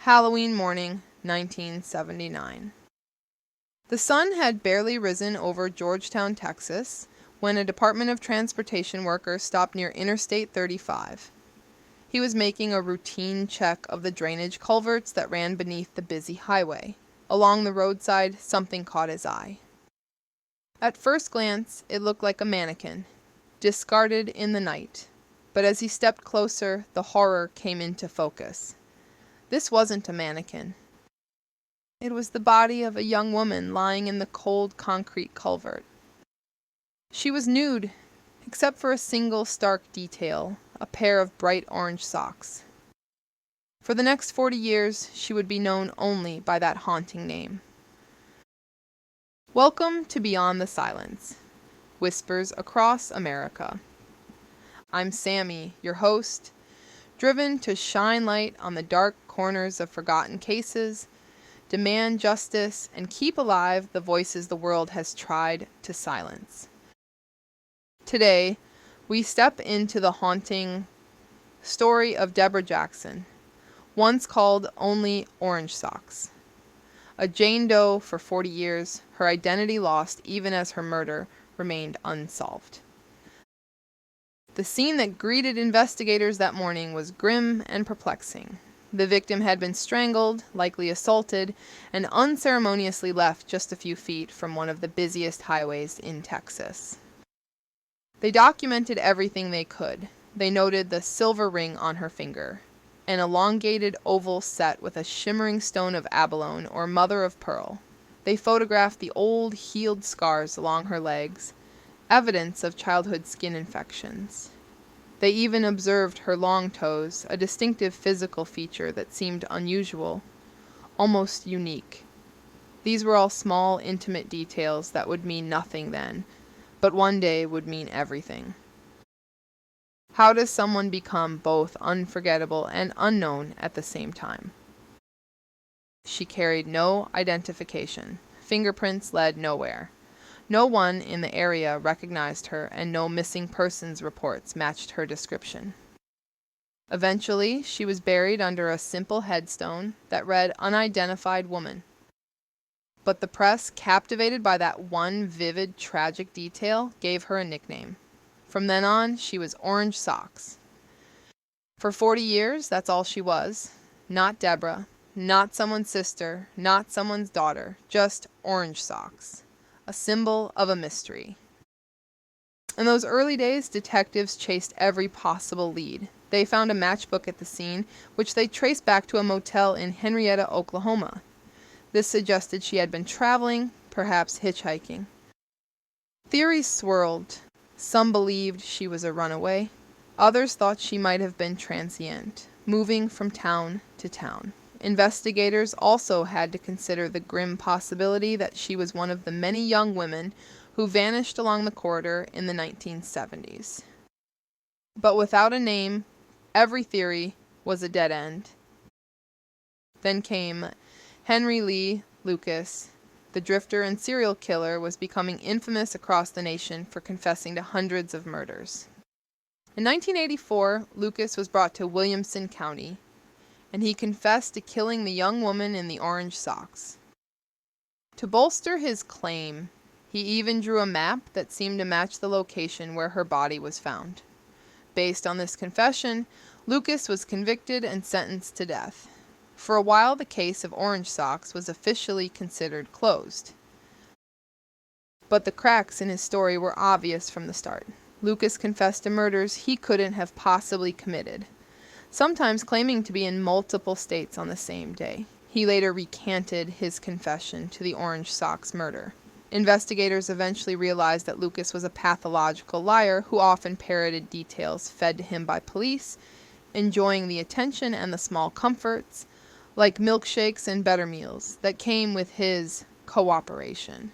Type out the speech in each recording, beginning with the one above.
Halloween morning, 1979. The sun had barely risen over Georgetown, Texas, when a Department of Transportation worker stopped near Interstate 35. He was making a routine check of the drainage culverts that ran beneath the busy highway. Along the roadside, something caught his eye. At first glance, it looked like a mannequin, discarded in the night. But as he stepped closer, the horror came into focus. This wasn't a mannequin. It was the body of a young woman lying in the cold concrete culvert. She was nude, except for a single stark detail, a pair of bright orange socks. For the next 40 years, she would be known only by that haunting name. Welcome to Beyond the Silence, Whispers Across America. I'm Sammy, your host, driven to shine light on the dark corners of forgotten cases, demand justice, and keep alive the voices the world has tried to silence. Today, we step into the haunting story of Debra Jackson, once called only Orange Socks. A Jane Doe for 40 years, her identity lost even as her murder remained unsolved. The scene that greeted investigators that morning was grim and perplexing. The victim had been strangled, likely assaulted, and unceremoniously left just a few feet from one of the busiest highways in Texas. They documented everything they could. They noted the silver ring on her finger, an elongated oval set with a shimmering stone of abalone or mother of pearl. They photographed the old healed scars along her legs, evidence of childhood skin infections. They even observed her long toes, a distinctive physical feature that seemed unusual, almost unique. These were all small, intimate details that would mean nothing then, but one day would mean everything. How does someone become both unforgettable and unknown at the same time? She carried no identification. Fingerprints led nowhere. No one in the area recognized her, and no missing persons reports matched her description. Eventually, she was buried under a simple headstone that read "Unidentified Woman." But the press, captivated by that one vivid, tragic detail, gave her a nickname. From then on, she was Orange Socks. For 40 years, that's all she was. Not Debra, not someone's sister, not someone's daughter, just Orange Socks. A symbol of a mystery. In those early days, detectives chased every possible lead. They found a matchbook at the scene, which they traced back to a motel in Henrietta, Oklahoma. This suggested she had been traveling, perhaps hitchhiking. Theories swirled. Some believed she was a runaway. Others thought she might have been transient, moving from town to town. Investigators also had to consider the grim possibility that she was one of the many young women who vanished along the corridor in the 1970s. But without a name, every theory was a dead end. Then came Henry Lee Lucas. The drifter and serial killer was becoming infamous across the nation for confessing to hundreds of murders. In 1984, Lucas was brought to Williamson County, and he confessed to killing the young woman in the orange socks. To bolster his claim, he even drew a map that seemed to match the location where her body was found. Based on this confession, Lucas was convicted and sentenced to death. For a while, the case of Orange Socks was officially considered closed. But the cracks in his story were obvious from the start. Lucas confessed to murders he couldn't have possibly committed, sometimes claiming to be in multiple states on the same day. He later recanted his confession to the Orange Socks murder. Investigators eventually realized that Lucas was a pathological liar who often parroted details fed to him by police, enjoying the attention and the small comforts, like milkshakes and better meals, that came with his cooperation.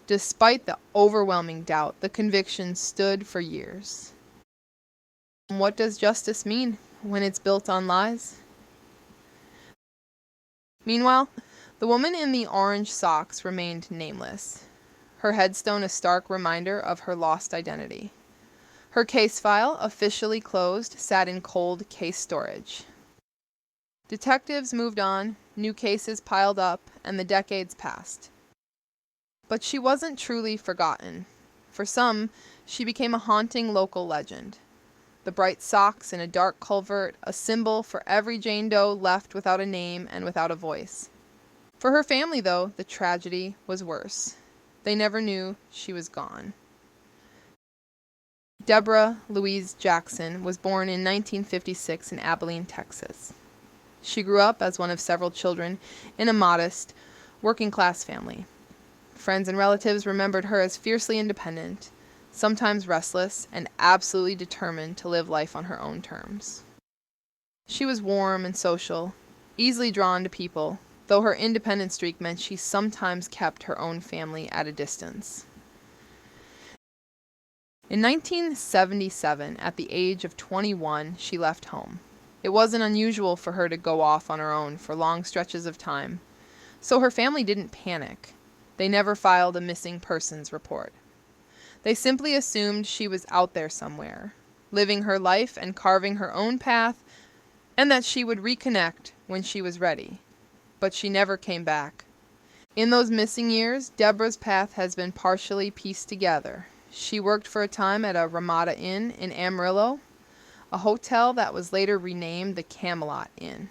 Despite the overwhelming doubt, the conviction stood for years. What does justice mean when it's built on lies? Meanwhile, the woman in the orange socks remained nameless, her headstone a stark reminder of her lost identity. Her case file, officially closed, sat in cold case storage. Detectives moved on, new cases piled up, and the decades passed. But she wasn't truly forgotten. For some, she became a haunting local legend. The bright socks in a dark culvert, a symbol for every Jane Doe left without a name and without a voice. For her family, though, the tragedy was worse. They never knew she was gone. Debra Louise Jackson was born in 1956 in Abilene, Texas. She grew up as one of several children in a modest, working-class family. Friends and relatives remembered her as fiercely independent, sometimes restless, and absolutely determined to live life on her own terms. She was warm and social, easily drawn to people, though her independent streak meant she sometimes kept her own family at a distance. In 1977, at the age of 21, she left home. It wasn't unusual for her to go off on her own for long stretches of time, so her family didn't panic. They never filed a missing persons report. They simply assumed she was out there somewhere, living her life and carving her own path, and that she would reconnect when she was ready. But she never came back. In those missing years, Debra's path has been partially pieced together. She worked for a time at a Ramada Inn in Amarillo, a hotel that was later renamed the Camelot Inn.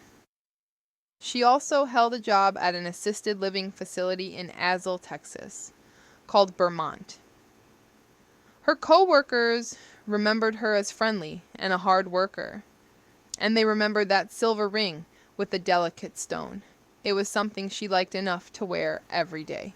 She also held a job at an assisted living facility in Azle, Texas, called Vermont. Her co-workers remembered her as friendly and a hard worker, and they remembered that silver ring with the delicate stone. It was something she liked enough to wear every day.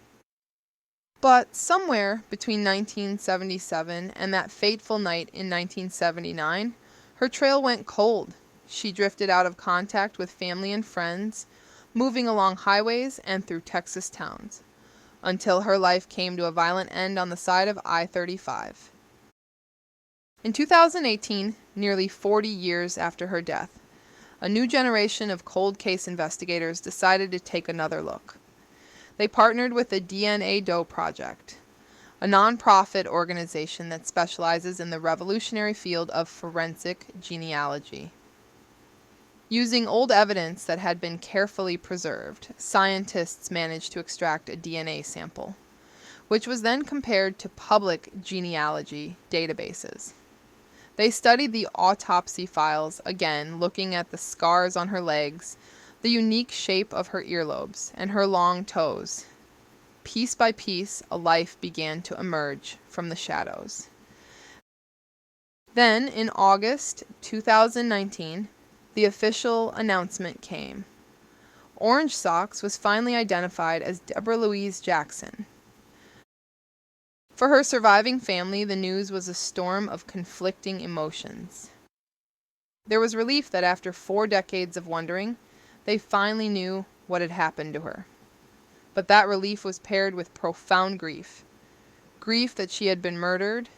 But somewhere between 1977 and that fateful night in 1979, her trail went cold. She drifted out of contact with family and friends, moving along highways and through Texas towns, until her life came to a violent end on the side of I-35. In 2018, nearly 40 years after her death, a new generation of cold case investigators decided to take another look. They partnered with the DNA Doe Project, a nonprofit organization that specializes in the revolutionary field of forensic genealogy. Using old evidence that had been carefully preserved, scientists managed to extract a DNA sample, which was then compared to public genealogy databases. They studied the autopsy files again, looking at the scars on her legs, the unique shape of her earlobes, and her long toes. Piece by piece, a life began to emerge from the shadows. Then, in August 2019, the official announcement came. Orange Socks was finally identified as Debra Louise Jackson. For her surviving family, the news was a storm of conflicting emotions. There was relief that after 4 decades of wondering, they finally knew what had happened to her. But that relief was paired with profound grief. Grief that she had been murdered,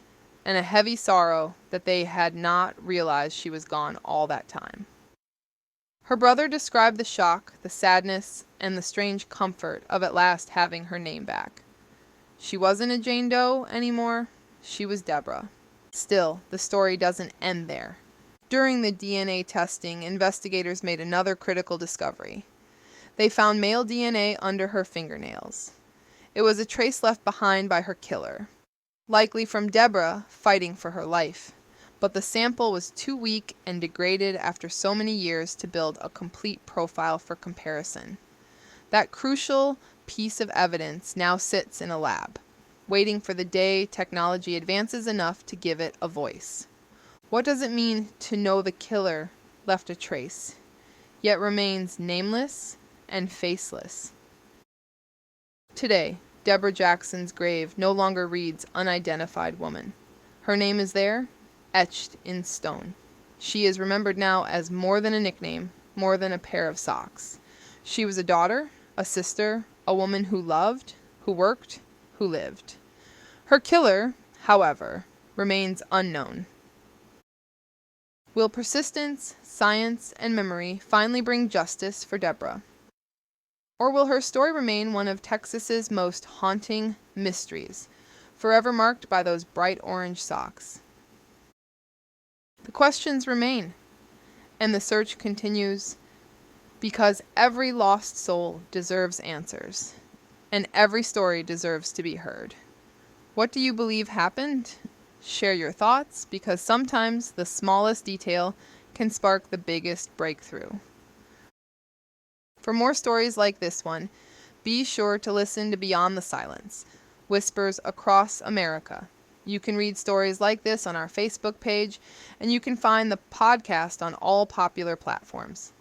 and a heavy sorrow that they had not realized she was gone all that time. Her brother described the shock, the sadness, and the strange comfort of at last having her name back. She wasn't a Jane Doe anymore, she was Debra. Still, the story doesn't end there. During the DNA testing, investigators made another critical discovery. They found male DNA under her fingernails. It was a trace left behind by her killer, likely from Debra fighting for her life. But the sample was too weak and degraded after so many years to build a complete profile for comparison. That crucial piece of evidence now sits in a lab, waiting for the day technology advances enough to give it a voice. What does it mean to know the killer left a trace, yet remains nameless and faceless? Today, Debra Jackson's grave no longer reads unidentified woman. Her name is there, etched in stone. She is remembered now as more than a nickname, more than a pair of socks. She was a daughter, a sister, a woman who loved, who worked, who lived. Her killer, however, remains unknown. Will persistence, science, and memory finally bring justice for Debra? Or will her story remain one of Texas's most haunting mysteries, forever marked by those bright orange socks? The questions remain, and the search continues Because every lost soul deserves answers, and every story deserves to be heard. What do you believe happened? Share your thoughts, because sometimes the smallest detail can spark the biggest breakthrough. For more stories like this one, be sure to listen to Beyond the Silence, Whispers Across America. You can read stories like this on our Facebook page, and you can find the podcast on all popular platforms.